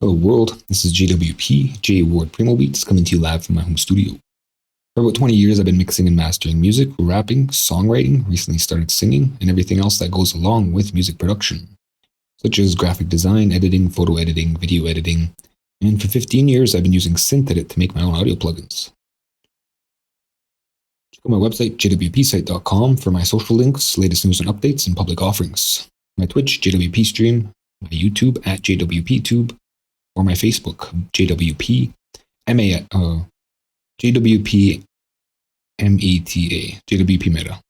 Hello world, this is JWP, J Ward Primo Beats, coming to you live from my home studio. For about 20 years, I've been mixing and mastering music, rapping, songwriting, recently started singing, and everything else that goes along with music production, such as graphic design, editing, photo editing, video editing, and for 15 years, I've been using SynthEdit to make my own audio plugins. Check out my website, jwpsite.com, for my social links, latest news and updates, and public offerings. My Twitch, JWP stream, my YouTube at JWPTube, or my Facebook, JWP JWP META, JWP Meta.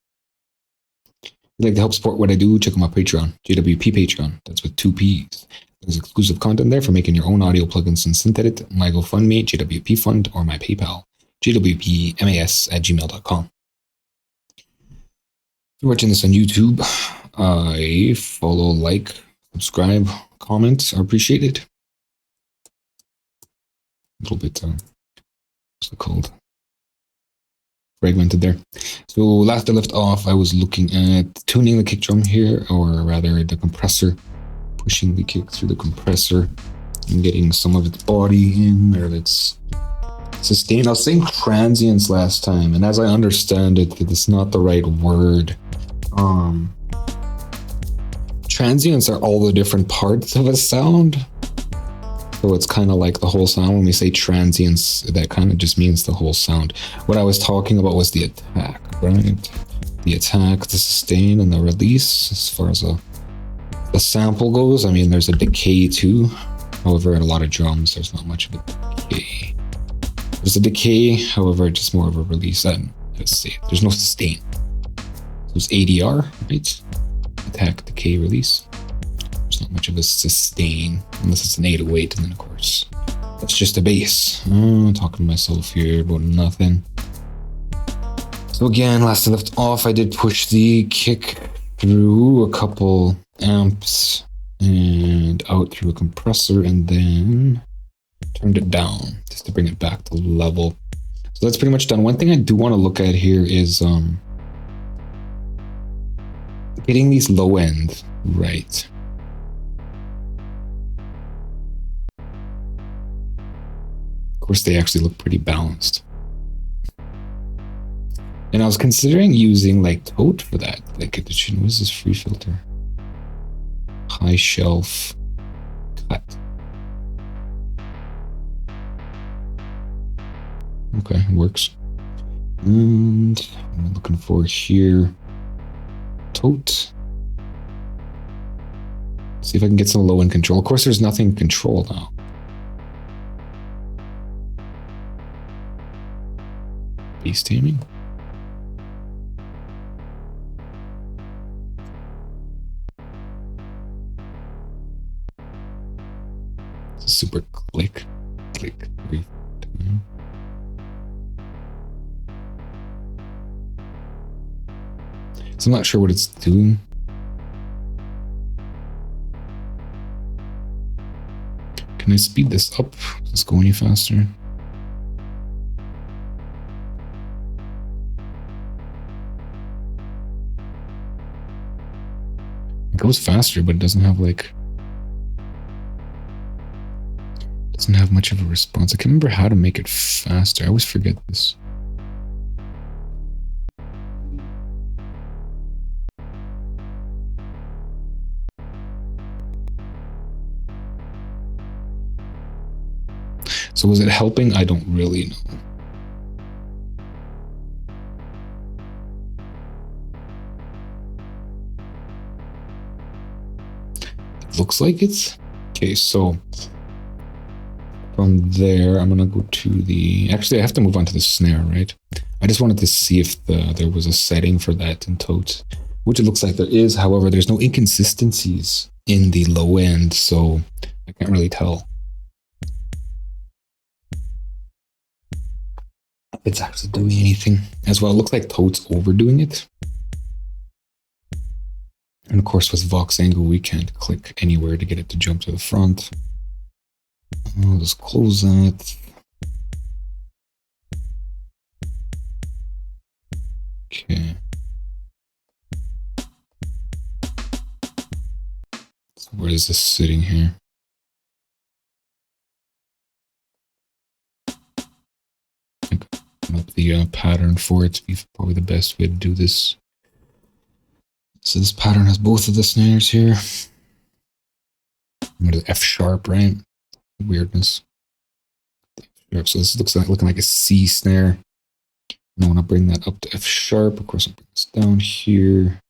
If you'd like to help support what I do, check out my Patreon, JWP Patreon. That's with 2 P's. There's exclusive content there for making your own audio plugins in SynthEdit, my GoFundMe, JWP Fund, or my PayPal, jwpmas@gmail.com. If you're watching this on YouTube, I follow, like, subscribe, comments are appreciated. A little bit, what's it called? Fragmented there. So last I left off, I was looking at tuning the kick drum here, or rather the compressor, pushing the kick through the compressor and getting some of its body in, or its sustain. I was saying transients last time, and as I understand it, it's not the right word. Transients are all the different parts of a sound. So it's kind of like the whole sound. When we say transients, that kind of just means the whole sound. What I was talking about was the attack, right? The attack, the sustain, and the release. As far as the sample goes, I mean, there's a decay too. However, in a lot of drums, there's not much of a decay. There's a decay, however, just more of a release. Let's see, there's no sustain. So it's ADR, right? Attack, decay, release. There's not much of a sustain, unless it's an 808, and then of course, that's just a bass. I'm talking to myself here about nothing. So again, last I left off, I did push the kick through a couple amps and out through a compressor, and then turned it down just to bring it back to level. So that's pretty much done. One thing I do want to look at here is getting these low ends right. Of course, they actually look pretty balanced. And I was considering using like Tote for that. Like, what is this free filter? High shelf cut. Okay, it works. And what am I looking for here? Tote. See if I can get some low end control. Of course, there's nothing control now. Bass taming. It's a super click every time. So I'm not sure what it's doing. Can I speed this up? Does this go any faster? It goes faster, but it doesn't have much of a response. I can't remember how to make it faster. I always forget this. So was it helping? I don't really know. It looks like it's okay. So from there, I'm gonna go to the. Actually, I have to move on to the snare, right? I just wanted to see if there was a setting for that in Totes, which it looks like there is. However, there's no inconsistencies in the low end, so I can't really tell if it's actually doing anything as well. It looks like Totes overdoing it. And of course, with Vox Angle, we can't click anywhere to get it to jump to the front. I'll just close that. Okay. So where is this sitting here? the pattern for it to be probably the best way to do this. So this pattern has both of the snares here. The F sharp, right? Weirdness. So this looks like looking like a C snare. And I want to bring that up to F sharp. Of course, I'll bring this down here.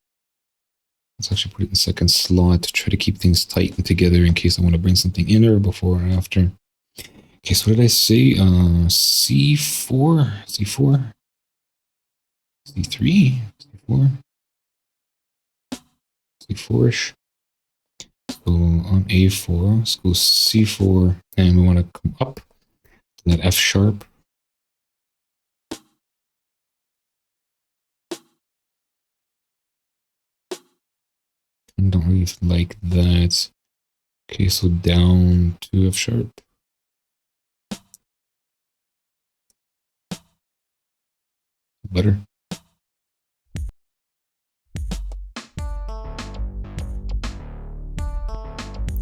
Let's actually put it in the second slot to try to keep things tight and together in case I want to bring something in there before or after. Okay, so what did I say? C4, C4, C3, C4, C4-ish. So on A4, let's go C4, and we want to come up to that F sharp. I don't really like that. Okay, so down to F sharp. Better.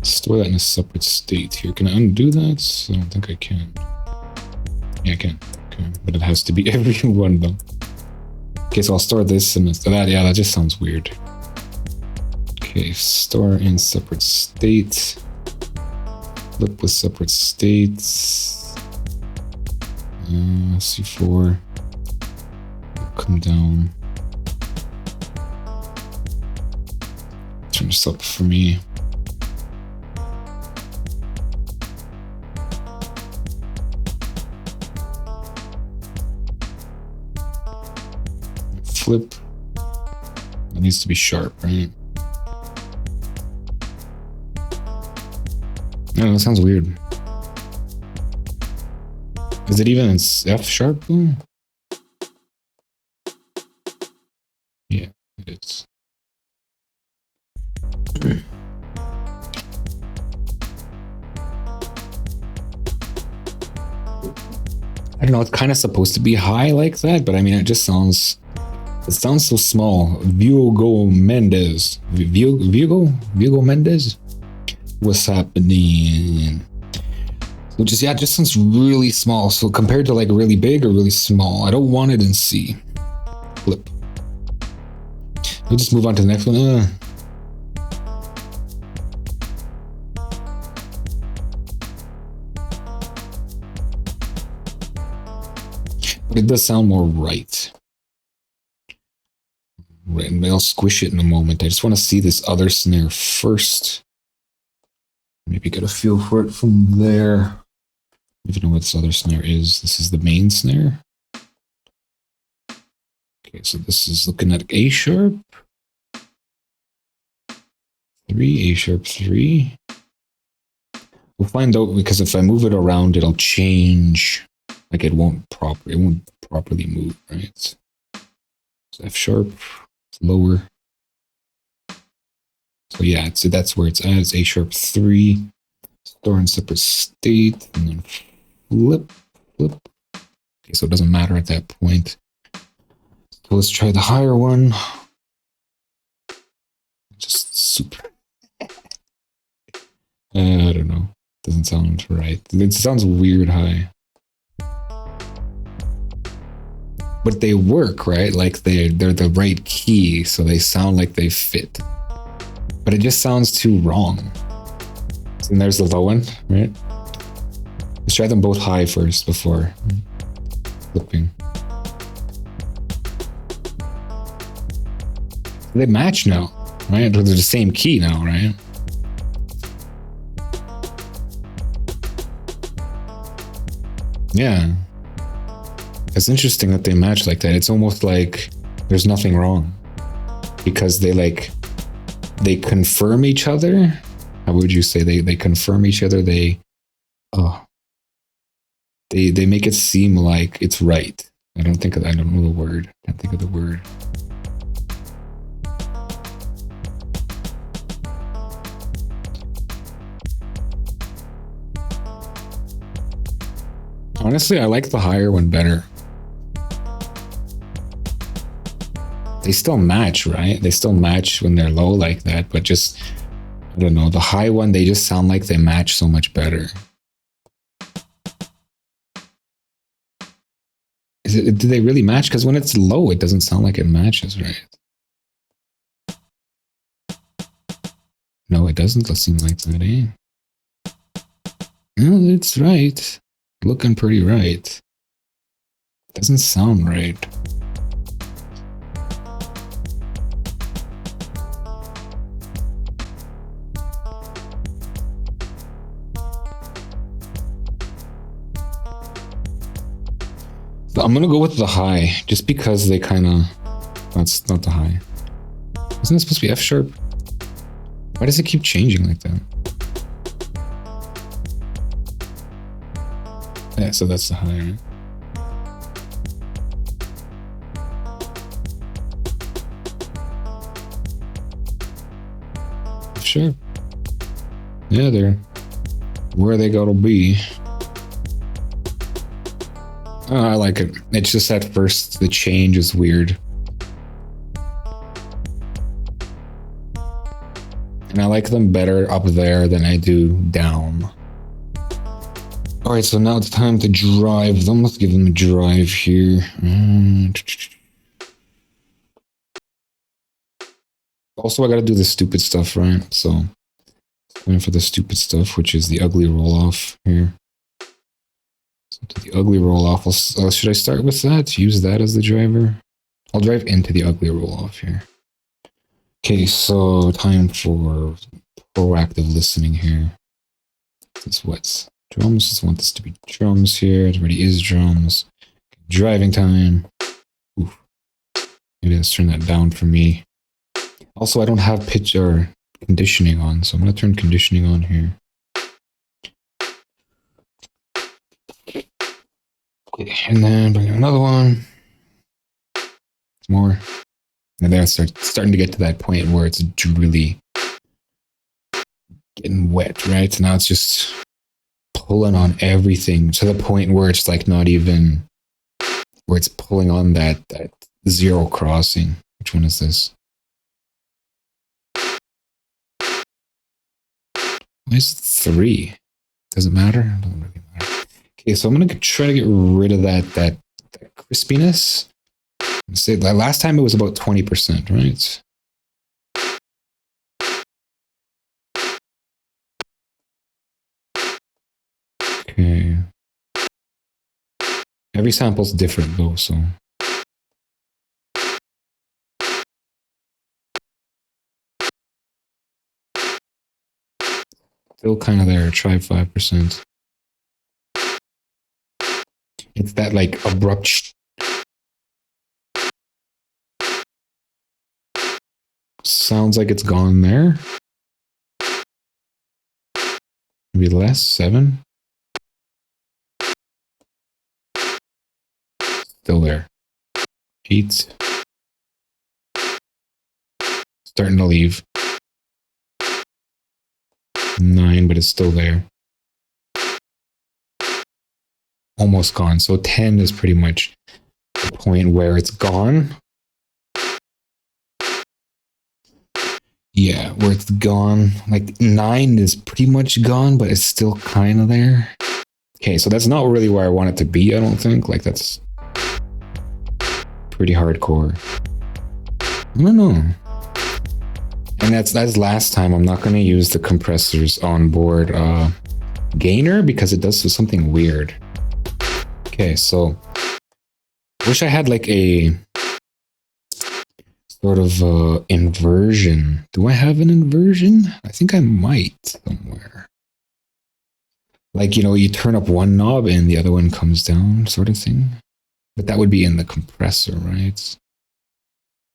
Store that in a separate state here. Can I undo that? I don't think I can. Yeah, I can. Okay, but it has to be every one though. Okay, so I'll store this and that. Yeah, that just sounds weird. Okay, store in separate state. Flip with separate states. C4. Come down. Turn this up for me. Flip. It needs to be sharp, right? No, that sounds weird. Is it even in F sharp? Yeah, it is. I don't know, it's kind of supposed to be high like that, but I mean, it just sounds... It sounds so small. Vigo Mendes. Vigo Mendes? What's happening? Which is, yeah, it just sounds really small. So compared to like really big or really small, I don't want it in C. Flip. We'll just move on to the next one. But it does sound more right. Right, and I'll squish it in a moment. I just want to see this other snare first. Maybe get a feel for it from there. I don't even know what this other snare is. This is the main snare. Okay, so this is looking at A sharp. 3, A sharp 3. We'll find out because if I move it around, it'll change. Like it won't properly move, right? So F sharp. Lower. So yeah, so that's where it's at. It's A sharp 3. Store in separate state and then flip. Okay, so it doesn't matter at that point. So let's try the higher one. Just super. I don't know. Doesn't sound right. It sounds weird high. But they work, right? Like they're the right key, so they sound like they fit. But it just sounds too wrong. And there's the low one, right? Let's try them both high first before flipping. They match now, right? They're the same key now, right? Yeah. It's interesting that they match like that. It's almost like there's nothing wrong because they confirm each other. How would you say they confirm each other? They make it seem like it's right. I don't know the word. I can't think of the word. Honestly, I like the higher one better. They still match, right? They still match when they're low like that, but just, I don't know, the high one, they just sound like they match so much better. Do they really match? Because when it's low, it doesn't sound like it matches, right? No, it doesn't seem like that, eh? No, it's right. Looking pretty right. Doesn't sound right. So I'm gonna go with the high, just because they kind of... That's not the high. Isn't it supposed to be F sharp? Why does it keep changing like that? Yeah, so that's the high, right? F sharp. Yeah, they're where they gotta be. Oh, I like it. It's just at first the change is weird. And I like them better up there than I do down. Alright, so now it's time to drive them. Let's give them a drive here. Also, I gotta do the stupid stuff, right? So, time for the stupid stuff, which is the ugly roll-off here. So to the ugly roll-off, should I start with that? Use that as the driver? I'll drive into the ugly roll-off here. Okay, so time for proactive listening here. This is what's drums. Just want this to be drums here. It already is drums. Driving time. Oof. Maybe let's turn that down for me. Also, I don't have pitch or conditioning on, so I'm going to turn conditioning on here. Okay, and then bring another one. More. And then it's starting to get to that point where it's really getting wet, right? So now it's just pulling on everything to the point where it's like not even, where it's pulling on that zero crossing. Which one is this? Why is it 3? Does it matter? It doesn't really matter. Okay, so I'm gonna try to get rid of that crispiness. Say that last time it was about 20%, right? Okay. Every sample's different though, so. Still kind of there. Try 5%. It's that like abrupt. Sounds like it's gone there. Maybe less, 7. Still there. 8. Starting to leave. 9, but it's still there. Almost gone. So 10 is pretty much the point where it's gone. Yeah, where it's gone. Like 9 is pretty much gone, but it's still kind of there. Okay, so that's not really where I want it to be, I don't think. Like, that's pretty hardcore. I don't know. And that's last time. I'm not going to use the compressors onboard gainer because it does something weird. Okay, so wish I had like a sort of inversion. Do I have an inversion? I think I might somewhere. Like, you know, you turn up one knob and the other one comes down sort of thing. But that would be in the compressor, right?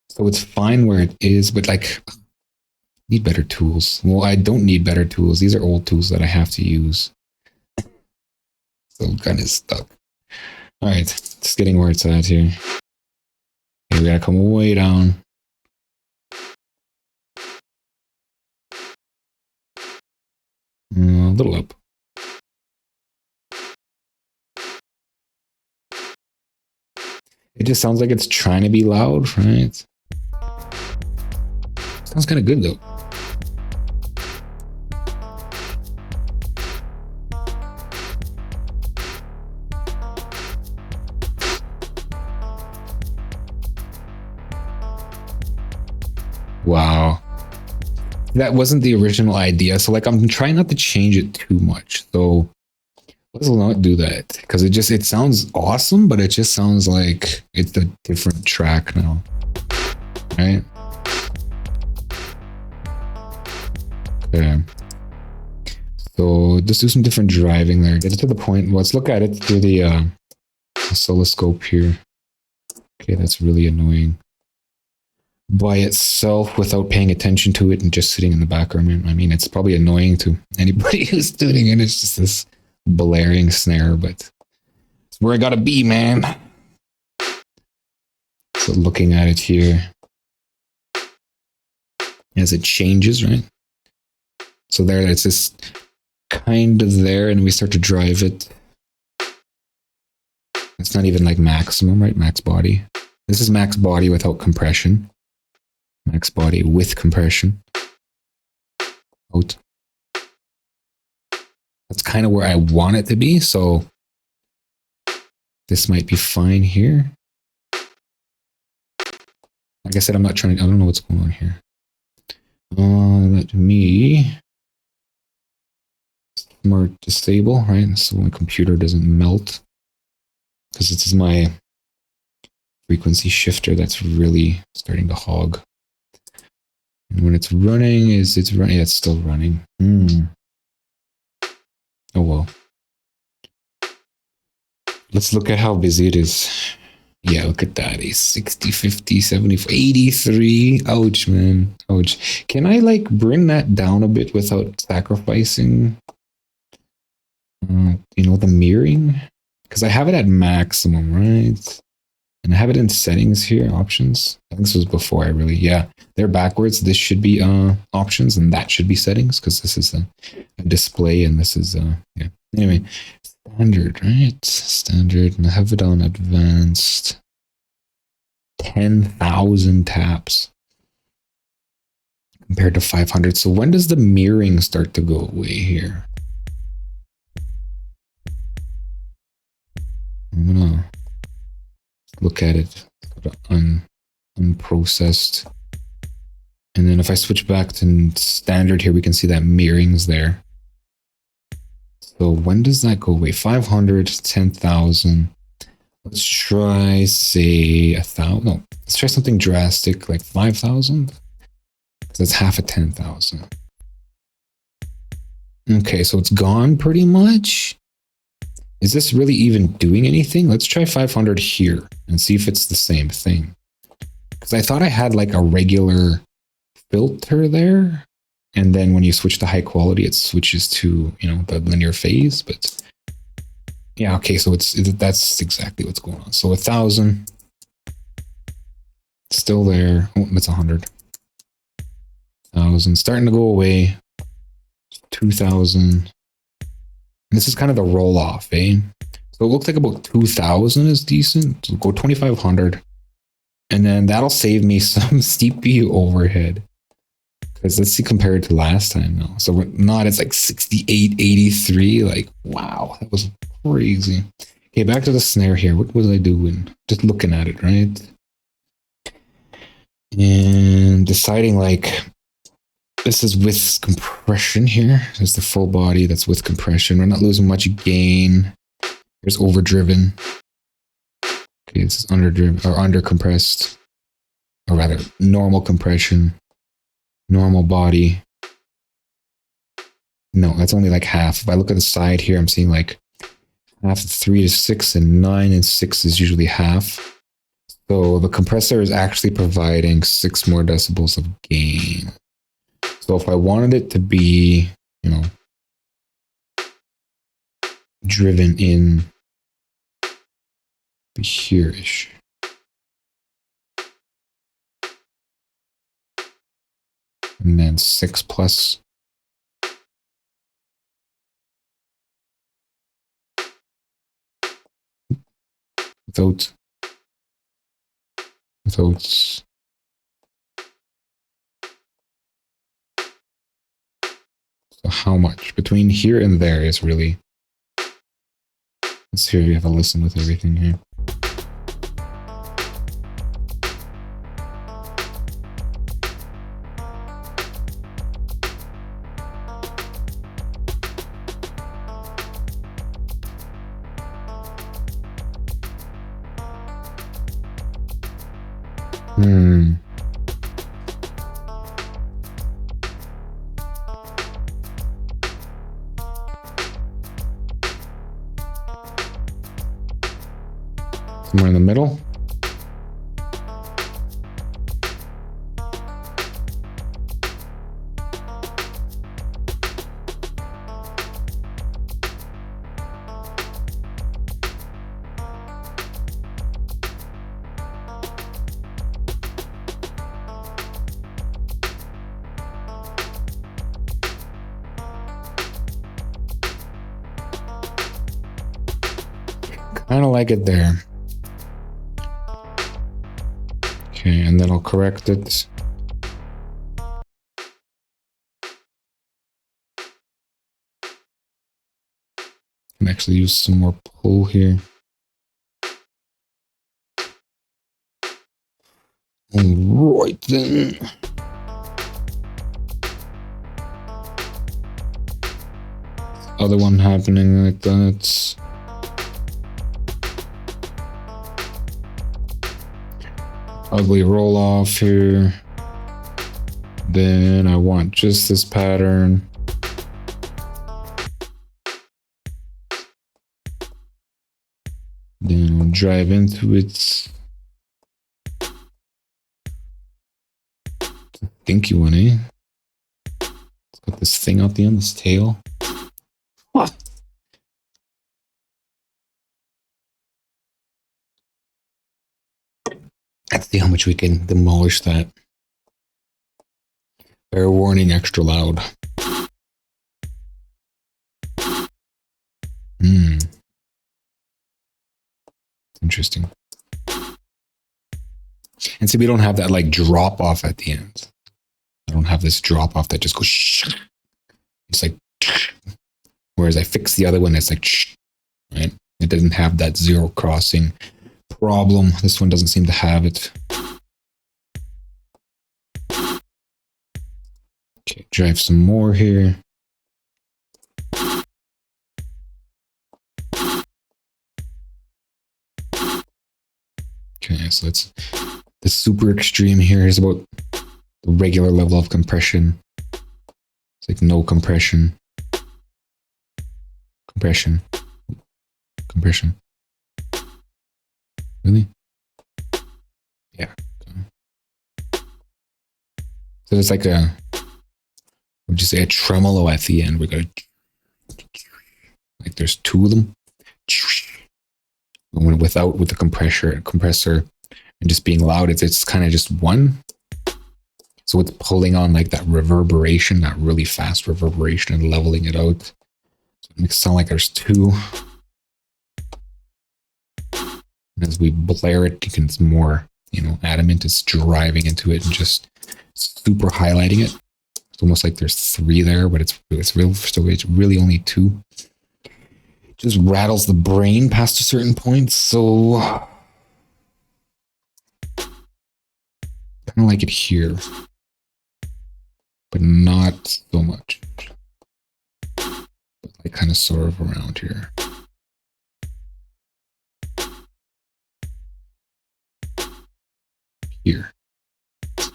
So it's fine where it is, but like, need better tools. Well, I don't need better tools. These are old tools that I have to use. So I'm kind of stuck. All right, just getting where it's at here. Okay, we gotta come way down. A little up. It just sounds like it's trying to be loud, right? Sounds kind of good though. Wow. That wasn't the original idea. So like I'm trying not to change it too much. So let's not do that. Because it sounds awesome, but it just sounds like it's a different track now. Right? Okay. So just do some different driving there. Get it to the point. Let's look at it through the oscilloscope here. Okay, that's really annoying. By itself without paying attention to it and just sitting in the background. I mean, it's probably annoying to anybody who's tuning in. It's just this blaring snare, but it's where I gotta be, man. So looking at it here as it changes, right? So there, it's just kind of there, and we start to drive it. It's not even like maximum, right? Max body. This is max body without compression. Max body with compression. Out. That's kind of where I want it to be, so this might be fine here. Like I said, I don't know what's going on here. Let me smart disable, right? So my computer doesn't melt. Because this is my frequency shifter that's really starting to hog. And when it's running, it's running? Yeah, it's still running. Oh well. Let's look at how busy it is. Yeah, look at that. 60, 50, 70, 83. Ouch, man. Ouch. Can I like bring that down a bit without sacrificing, the mirroring? Because I have it at maximum, right? And I have it in settings here, options. I think this was before they're backwards. This should be options and that should be settings because this is a display and this is, yeah. Anyway, standard, right? Standard, and I have it on advanced. 10,000 taps compared to 500. So when does the mirroring start to go away here? I'm gonna look at it unprocessed. And then if I switch back to standard here, we can see that mirroring's there. So when does that go away? 500, 10,000. Let's try, say, 1,000. No, let's try something drastic like 5,000. That's half of 10,000. Okay, so it's gone pretty much. Is this really even doing anything? Let's try 500 here and see if it's the same thing. Because I thought I had like a regular filter there. And then when you switch to high quality, it switches to, the linear phase. But yeah, okay, so that's exactly what's going on. So 1,000. Still there. Oh, that's 100. 1,000. Starting to go away. 2,000. This is kind of the roll off, eh? So it looks like about 2,000 is decent. So go 2,500. And then that'll save me some CPU overhead. Because let's see compared to last time now. So we're not, it's like 68, 83. Like, wow, that was crazy. Okay, back to the snare here. What was I doing? Just looking at it, right? And deciding like, this is with compression here. There's the full body that's with compression. We're not losing much gain. There's overdriven. Okay, this is underdriven or undercompressed. Or rather, normal compression. Normal body. No, that's only like half. If I look at the side here, I'm seeing like half 3 to 6 and 9 and 6 is usually half. So the compressor is actually providing 6 more decibels of gain. So if I wanted it to be, driven in here-ish. And then 6 plus. Without. So how much? Between here and there is really... Let's hear you have a listen with everything here. Somewhere in the middle. Kind of like it there. Okay, and then I'll correct it. Can actually use some more pull here. All right then. Other one happening like that. Ugly roll off here. Then I want just this pattern. Then I'll drive into it. Stinky one, eh? It's got this thing out the end, this tail. What? Let's see how much we can demolish that. Fair warning, extra loud. Interesting. And see, we don't have that like drop off at the end. I don't have this drop off that just goes shh. It's like, whereas I fix the other one, it's like, shh, right? It doesn't have that zero crossing problem. This one doesn't seem to have it. Okay, drive some more here. Okay, so it's the super extreme here is about the regular level of compression. It's like no compression. Compression. Compression. Really? Yeah. So it's like a, would you say a tremolo at the end? We're going to, like there's two of them. With the compressor and just being loud, it's kind of just one. So it's pulling on like that reverberation, that really fast reverberation, and leveling it out. So it makes it sound like there's two. And as we blare it, it's more, adamant. It's driving into it and just super highlighting it. It's almost like there's three there, but it's really only two. It just rattles the brain past a certain point. So kind of like it here, but not so much. But like kind of sort of around here. Here. So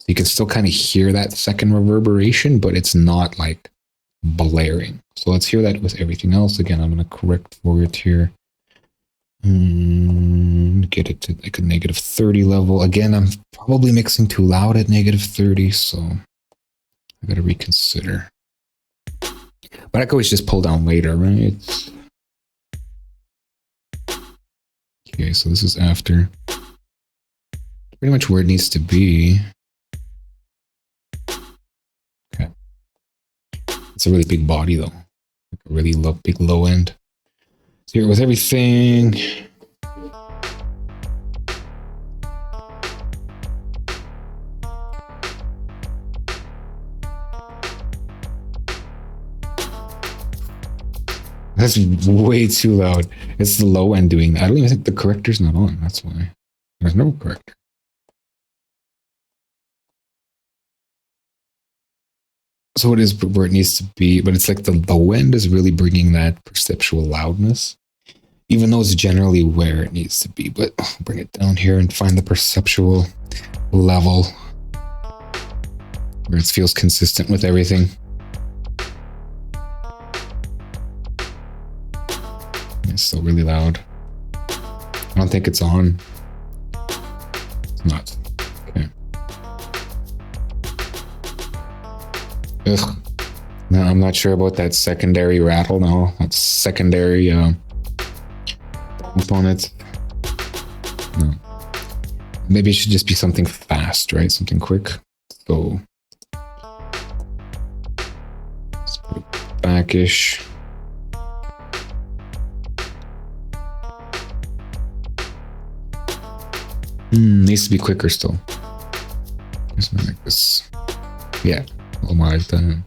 you can still kind of hear that second reverberation, but it's not like blaring. So let's hear that with everything else. Again, I'm going to correct for it here. Get it to like a negative 30 level. Again, I'm probably mixing too loud at negative 30, so I got to reconsider. But I could always just pull down later, right? Okay, so this is after. Pretty much where it needs to be. Okay. It's a really big body though. Like a really big low end. So here with everything. That's way too loud. It's the low end doing that. I don't even think the corrector's not on. That's why. There's no corrector. So it is where it needs to be, but it's like the low end is really bringing that perceptual loudness. even though it's generally where it needs to be, but bring it down here and find the perceptual level where it feels consistent with everything. It's still really loud. I don't think it's on. It's not. Okay. Ugh. No, I'm not sure about that secondary rattle now. That secondary component. No. Maybe it should just be something fast, right? Something quick. So let's put it backish. Needs to be quicker still. Something like this. Yeah, a little more like that.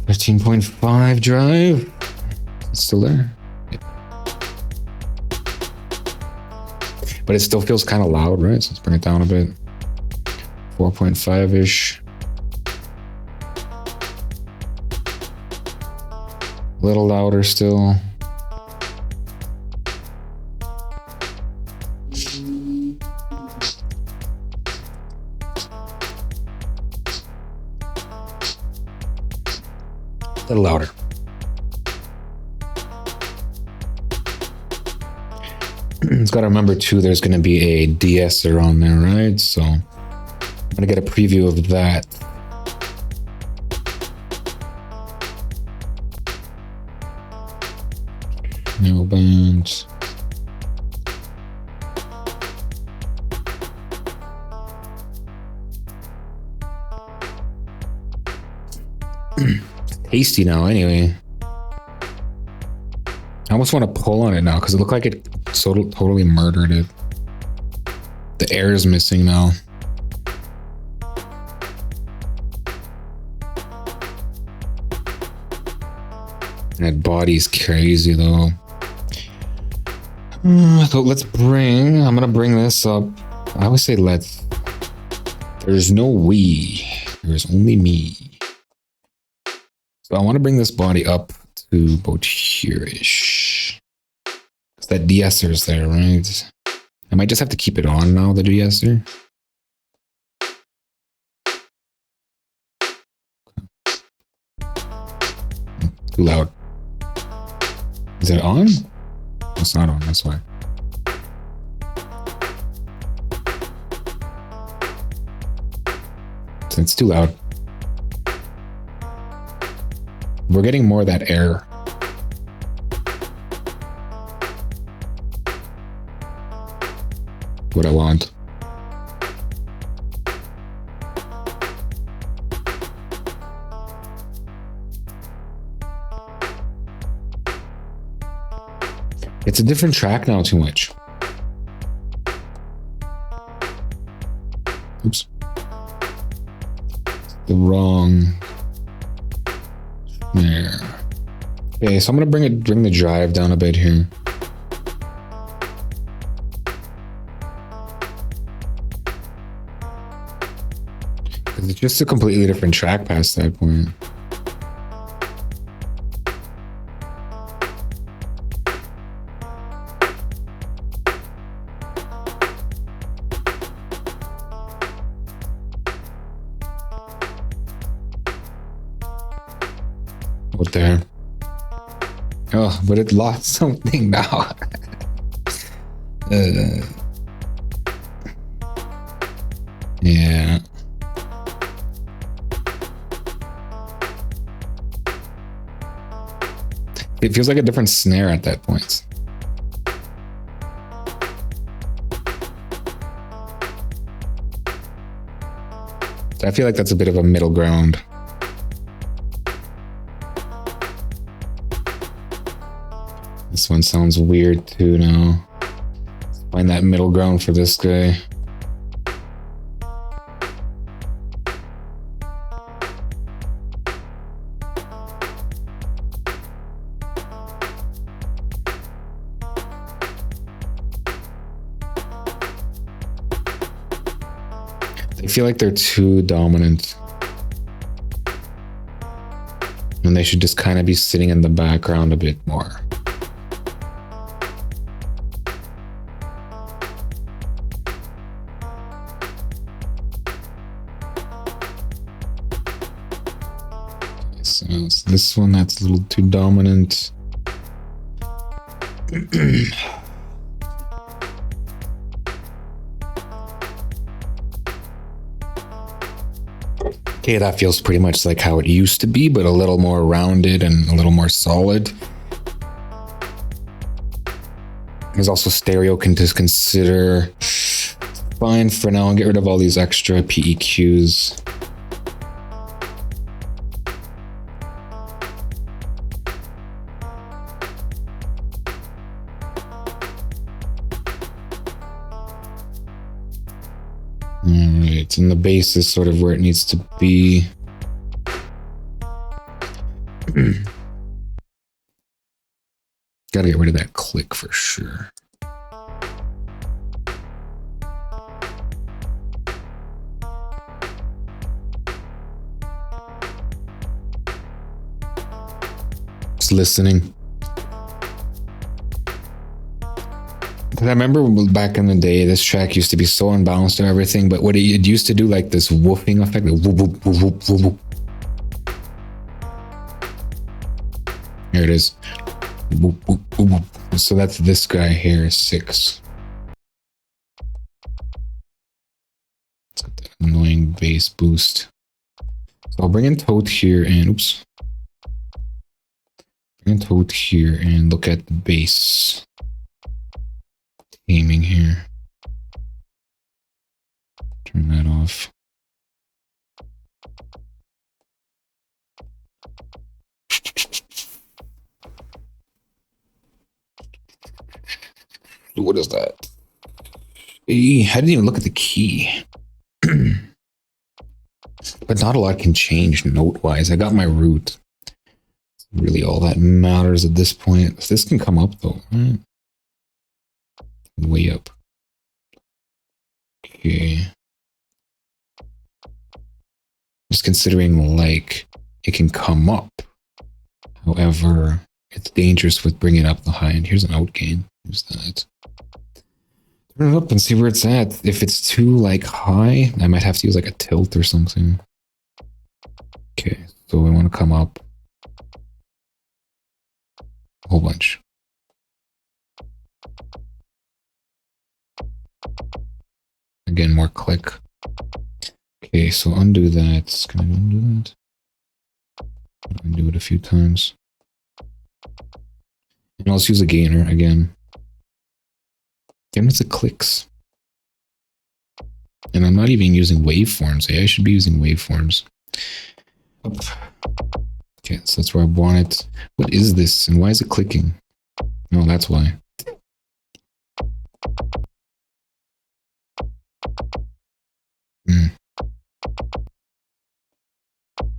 $15.5 drive. It's still there. Yeah. But it still feels kind of loud, right? So let's bring it down a bit. 4.5-ish. A little louder still. A little louder. It's got to remember too, there's going to be a de-esser on there, right? So I'm going to get a preview of that. No bands. Tasty now anyway. I almost want to pull on it now because it looked like it totally murdered it. The air is missing now. And that body's crazy though. So let's bring, I'm gonna bring this up. I always say let's. There's no we, there's only me. So I want to bring this body up to about here-ish. Because that de-esser is there, right? I might just have to keep it on now, the de-esser. Too loud. Is it on? It's not on, that's why. So it's too loud. We're getting more of that air. What I want. It's a different track now too much. Oops. The wrong. There. Okay, so I'm gonna bring the drive down a bit here. Because it's just a completely different track past that point. What there? Oh, but it lost something now. Yeah. It feels like a different snare at that point. I feel like that's a bit of a middle ground. This one sounds weird too now. Let's find that middle ground for this guy. I feel like they're too dominant. And they should just kind of be sitting in the background a bit more. Okay, so it's this one that's a little too dominant. Okay, that feels pretty much like how it used to be, but a little more rounded and a little more solid. There's also stereo can just consider. Fine for now, and get rid of all these extra PEQs. Alright, and the bass is sort of where it needs to be. Gotta get rid of that click for sure. Just listening. I remember back in the day, this track used to be so unbalanced and everything, but what it used to do, like this woofing effect, like whoop, whoop, whoop, whoop, whoop, whoop. Here it is. Whoop, whoop, whoop, whoop. So that's this guy here, 6. Let's get that annoying bass boost. So I'll bring in Toad here and, oops. Bring in Toad here and look at the bass. Aiming here. Turn that off. What is that? I didn't even look at the key. But not a lot can change note-wise. I got my root. Really all that matters at this point. This can come up though, right? Way up. Okay. Just considering like it can come up. However, it's dangerous with bringing up the high end. Here's an out gain. Use that. Turn it up and see where it's at. If it's too like high, I might have to use like a tilt or something. Okay, so we want to come up a whole bunch. Again, more click. Okay, so undo that. Can I undo that? Undo it a few times. And let's use a gainer again. Damn, it's the clicks. And I'm not even using waveforms. Hey, I should be using waveforms. Up. Okay, so that's where I want it. What is this? And why is it clicking? No, that's why.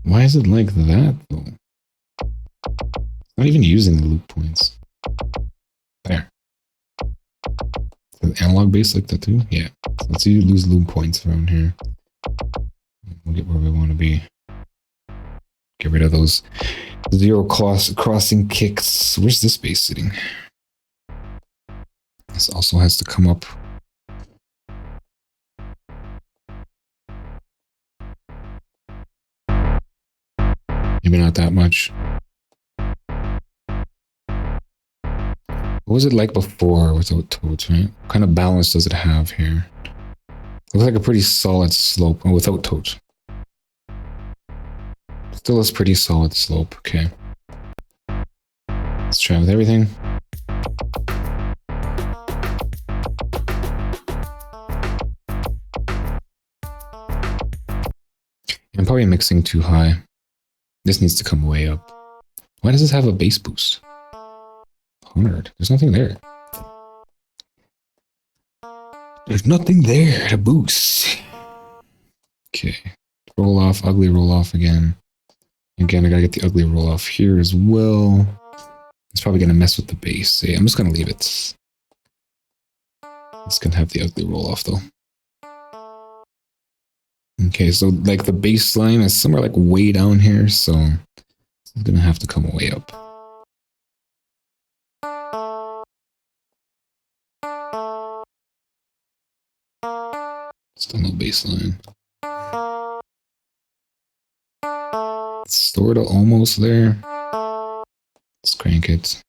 Why is it like that, though? It's not even using the loop points. There. The analog bass like that too? Yeah. So let's lose loop points around here. We'll get where we want to be. Get rid of those zero crossing kicks. Where's this bass sitting? This also has to come up. Maybe not that much. What was it like before without toads, right? What kind of balance does it have here? Looks like a pretty solid slope without toads. Still is pretty solid slope, okay. Let's try with everything. I'm probably mixing too high. This needs to come way up. Why does this have a bass boost? 100. There's nothing there. There's nothing there to boost. Okay. Roll off, ugly roll off again. Again, I gotta get the ugly roll off here as well. It's probably gonna mess with the bass. Yeah, I'm just gonna leave it. It's gonna have the ugly roll off though. Okay, so like the bass line is somewhere like way down here, so It's gonna have to come way up. Still no baseline. It's sort of almost there. Let's crank it.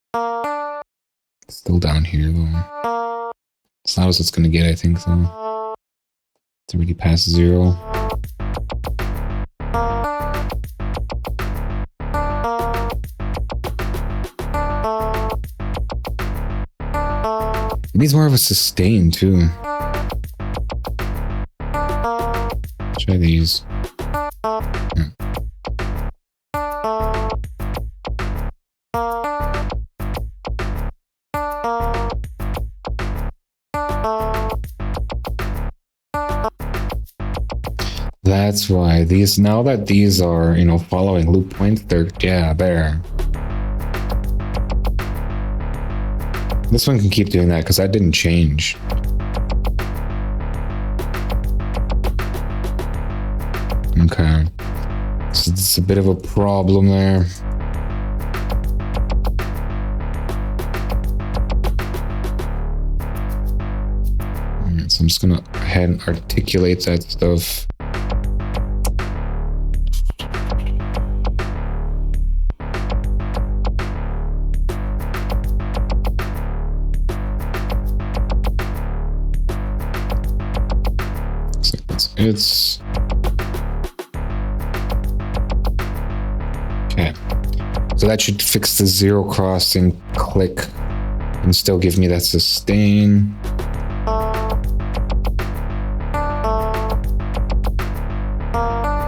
It's still down here though. It's not as it's gonna get, I think, though. It's already past 0. It needs more of a sustain too. Try these. Yeah. That's why these, now that these are, you know, following loop points, they're, yeah, there. This one can keep doing that because that didn't change. Okay. So it's a bit of a problem there. Alright, so I'm just gonna go ahead and articulate that stuff. It's okay. So that should fix the 0 crossing click and still give me that sustain.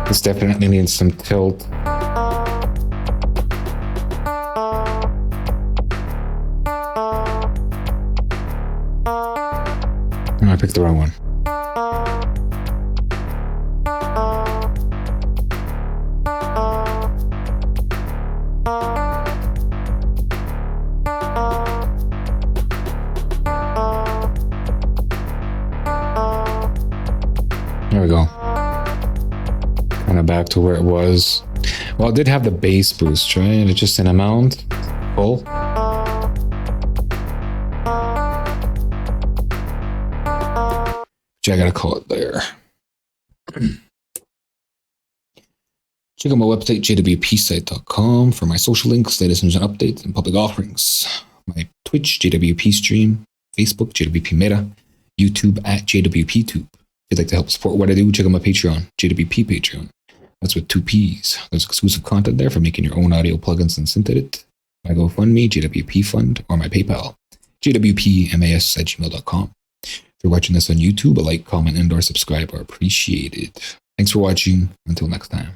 This definitely needs some tilt. Oh, I picked the wrong one. There we go. Kind of back to where it was. Well, it did have the bass boost, right? It's just an amount. Full. Which I gotta call it there. Check out my website, jwpsite.com, for my social links, latest news and updates, and public offerings. My Twitch, JWP stream, Facebook, JWP Meta, YouTube at JWPTube. If you'd like to help support what I do, check out my Patreon, JWP Patreon. That's with 2 P's. There's exclusive content there for making your own audio plugins and synth edit. My GoFundMe, JWP Fund, or my PayPal, jwpmas@gmail.com. If you're watching this on YouTube, a like, comment, and or subscribe are appreciated. Thanks for watching. Until next time.